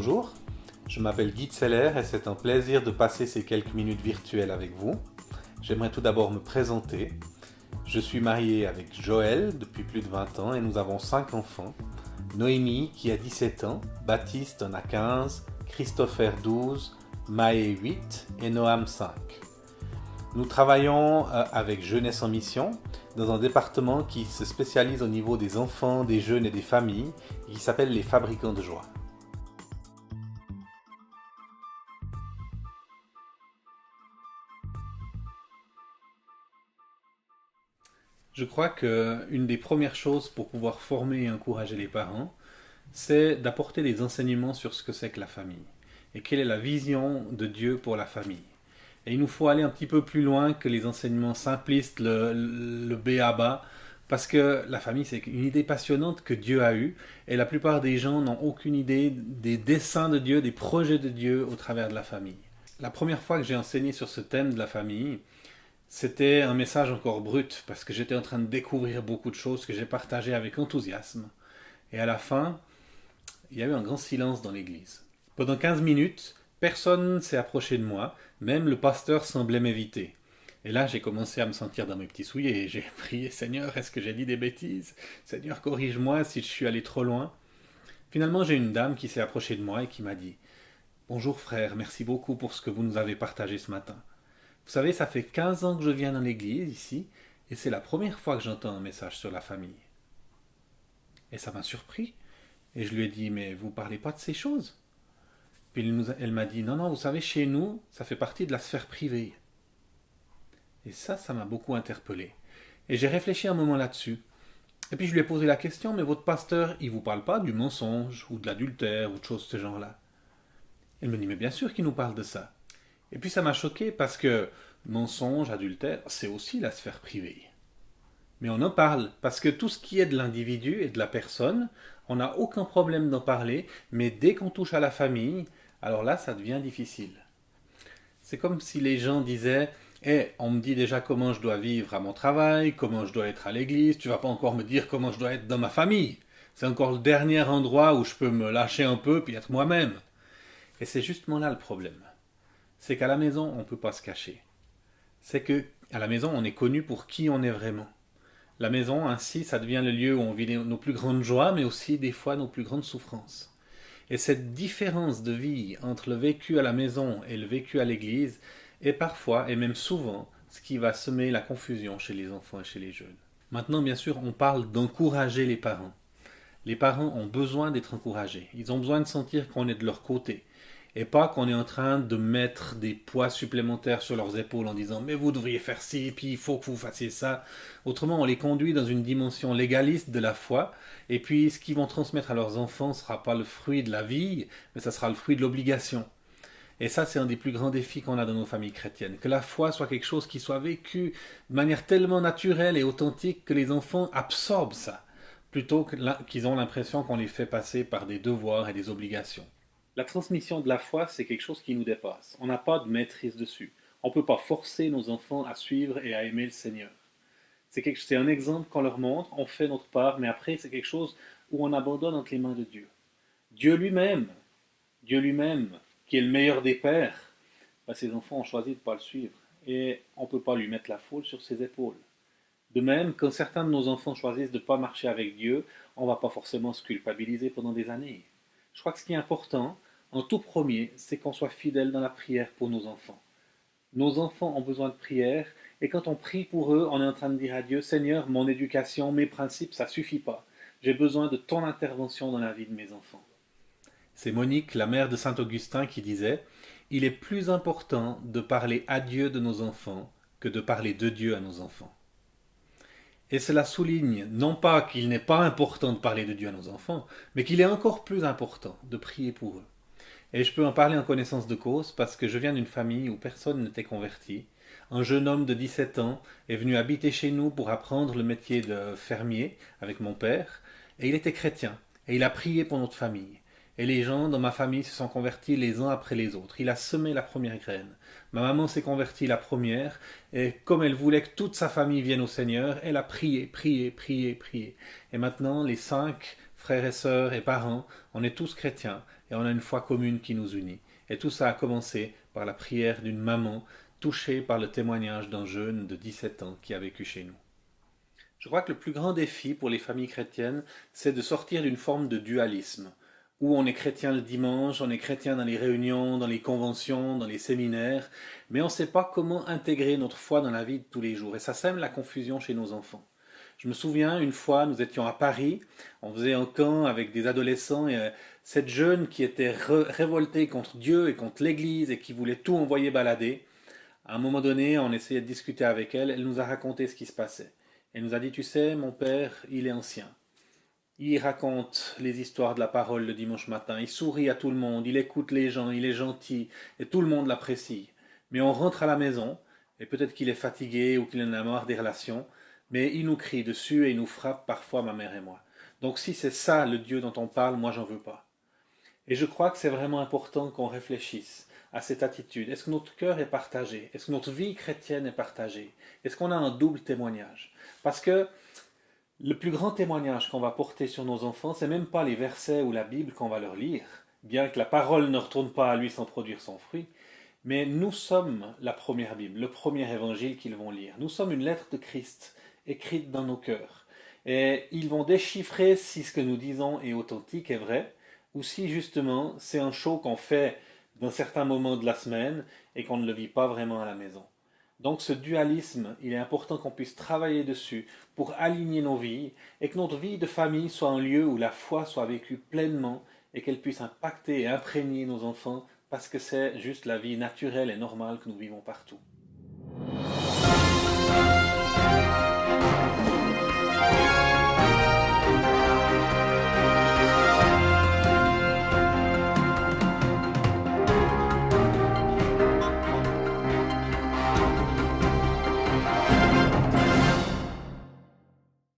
Bonjour, je m'appelle Guy Tseller et c'est un plaisir de passer ces quelques minutes virtuelles avec vous. J'aimerais tout d'abord me présenter. Je suis marié avec Joël depuis plus de 20 ans et nous avons 5 enfants. Noémie qui a 17 ans, Baptiste en a 15, Christopher 12, Maë 8 et Noam 5. Nous travaillons avec Jeunesse en Mission dans un département qui se spécialise au niveau des enfants, des jeunes et des familles et qui s'appelle les Fabricants de Joie. Je crois qu'une des premières choses pour pouvoir former et encourager les parents, c'est d'apporter des enseignements sur ce que c'est que la famille et quelle est la vision de Dieu pour la famille. Et il nous faut aller un petit peu plus loin que les enseignements simplistes, le b.a.-ba, parce que la famille, c'est une idée passionnante que Dieu a eue, et la plupart des gens n'ont aucune idée des desseins de Dieu, des projets de Dieu au travers de la famille. La première fois que j'ai enseigné sur ce thème de la famille, c'était un message encore brut, parce que j'étais en train de découvrir beaucoup de choses que j'ai partagées avec enthousiasme. Et à la fin, il y a eu un grand silence dans l'église. Pendant 15 minutes, personne ne s'est approché de moi, même le pasteur semblait m'éviter. Et là, j'ai commencé à me sentir dans mes petits souliers et j'ai prié, Seigneur, est-ce que j'ai dit des bêtises? Seigneur, corrige-moi si je suis allé trop loin. Finalement, j'ai une dame qui s'est approchée de moi et qui m'a dit, Bonjour frère, merci beaucoup pour ce que vous nous avez partagé ce matin. Vous savez, ça fait 15 ans que je viens dans l'église ici, et c'est la première fois que j'entends un message sur la famille. Et ça m'a surpris. Et je lui ai dit, mais vous parlez pas de ces choses? Puis elle m'a dit, non, non, vous savez, chez nous, ça fait partie de la sphère privée. Et ça m'a beaucoup interpellé. Et j'ai réfléchi un moment là-dessus. Et puis je lui ai posé la question, mais votre pasteur, il vous parle pas du mensonge, ou de l'adultère, ou de choses de ce genre-là? Elle me dit, mais bien sûr qu'il nous parle de ça. Et puis ça m'a choqué parce que mensonge, adultère, c'est aussi la sphère privée. Mais on en parle, parce que tout ce qui est de l'individu et de la personne, on n'a aucun problème d'en parler, mais dès qu'on touche à la famille, alors là, ça devient difficile. C'est comme si les gens disaient on me dit déjà comment je dois vivre à mon travail, comment je dois être à l'église, tu vas pas encore me dire comment je dois être dans ma famille. C'est encore le dernier endroit où je peux me lâcher un peu puis être moi-même. Et c'est justement là le problème. C'est qu'à la maison, on ne peut pas se cacher. C'est que à la maison, on est connu pour qui on est vraiment. La maison, ainsi, ça devient le lieu où on vit nos plus grandes joies, mais aussi des fois nos plus grandes souffrances. Et cette différence de vie entre le vécu à la maison et le vécu à l'église est parfois, et même souvent, ce qui va semer la confusion chez les enfants et chez les jeunes. Maintenant, bien sûr, on parle d'encourager les parents. Les parents ont besoin d'être encouragés. Ils ont besoin de sentir qu'on est de leur côté. Et pas qu'on est en train de mettre des poids supplémentaires sur leurs épaules en disant mais vous devriez faire ci, puis il faut que vous fassiez ça. Autrement, on les conduit dans une dimension légaliste de la foi, et puis ce qu'ils vont transmettre à leurs enfants ne sera pas le fruit de la vie, mais ça sera le fruit de l'obligation. Et ça, c'est un des plus grands défis qu'on a dans nos familles chrétiennes. Que la foi soit quelque chose qui soit vécu de manière tellement naturelle et authentique que les enfants absorbent ça, plutôt qu'ils ont l'impression qu'on les fait passer par des devoirs et des obligations. La transmission de la foi, c'est quelque chose qui nous dépasse. On n'a pas de maîtrise dessus. On ne peut pas forcer nos enfants à suivre et à aimer le Seigneur. C'est un exemple qu'on leur montre, on fait notre part, mais après c'est quelque chose où on abandonne entre les mains de Dieu. Dieu lui-même, qui est le meilleur des pères, ses enfants ont choisi de ne pas le suivre. Et on ne peut pas lui mettre la faute sur ses épaules. De même, quand certains de nos enfants choisissent de ne pas marcher avec Dieu, on ne va pas forcément se culpabiliser pendant des années. Je crois que ce qui est important, en tout premier, c'est qu'on soit fidèle dans la prière pour nos enfants. Nos enfants ont besoin de prière, et quand on prie pour eux, on est en train de dire à Dieu, Seigneur, mon éducation, mes principes, ça suffit pas. J'ai besoin de ton intervention dans la vie de mes enfants. C'est Monique, la mère de Saint-Augustin, qui disait, il est plus important de parler à Dieu de nos enfants que de parler de Dieu à nos enfants. Et cela souligne non pas qu'il n'est pas important de parler de Dieu à nos enfants, mais qu'il est encore plus important de prier pour eux. Et je peux en parler en connaissance de cause parce que je viens d'une famille où personne n'était converti. Un jeune homme de 17 ans est venu habiter chez nous pour apprendre le métier de fermier avec mon père, et il était chrétien, et il a prié pour notre famille. Et les gens dans ma famille se sont convertis les uns après les autres. Il a semé la première graine. Ma maman s'est convertie la première, et comme elle voulait que toute sa famille vienne au Seigneur, elle a prié, prié, prié, prié. Et maintenant, les 5 frères et sœurs et parents, on est tous chrétiens, et on a une foi commune qui nous unit. Et tout ça a commencé par la prière d'une maman touchée par le témoignage d'un jeune de 17 ans qui a vécu chez nous. Je crois que le plus grand défi pour les familles chrétiennes, c'est de sortir d'une forme de dualisme, où on est chrétien le dimanche, on est chrétien dans les réunions, dans les conventions, dans les séminaires, mais on ne sait pas comment intégrer notre foi dans la vie de tous les jours. Et ça sème la confusion chez nos enfants. Je me souviens, une fois, nous étions à Paris, on faisait un camp avec des adolescents, et cette jeune qui était révoltée contre Dieu et contre l'Église et qui voulait tout envoyer balader, à un moment donné, on essayait de discuter avec elle, elle nous a raconté ce qui se passait. Elle nous a dit, tu sais, mon père, il est ancien. Il raconte les histoires de la parole le dimanche matin, il sourit à tout le monde, il écoute les gens, il est gentil, et tout le monde l'apprécie. Mais on rentre à la maison, et peut-être qu'il est fatigué ou qu'il en a marre des relations, mais il nous crie dessus et il nous frappe parfois, ma mère et moi. Donc si c'est ça le Dieu dont on parle, moi j'en veux pas. Et je crois que c'est vraiment important qu'on réfléchisse à cette attitude. Est-ce que notre cœur est partagé? Est-ce que notre vie chrétienne est partagée? Est-ce qu'on a un double témoignage? Parce que le plus grand témoignage qu'on va porter sur nos enfants, c'est même pas les versets ou la Bible qu'on va leur lire, bien que la parole ne retourne pas à lui sans produire son fruit, mais nous sommes la première Bible, le premier évangile qu'ils vont lire. Nous sommes une lettre de Christ écrite dans nos cœurs. Et ils vont déchiffrer si ce que nous disons est authentique, est vrai, ou si justement c'est un show qu'on fait d'un certain moment de la semaine et qu'on ne le vit pas vraiment à la maison. Donc ce dualisme, il est important qu'on puisse travailler dessus pour aligner nos vies et que notre vie de famille soit un lieu où la foi soit vécue pleinement et qu'elle puisse impacter et imprégner nos enfants parce que c'est juste la vie naturelle et normale que nous vivons partout.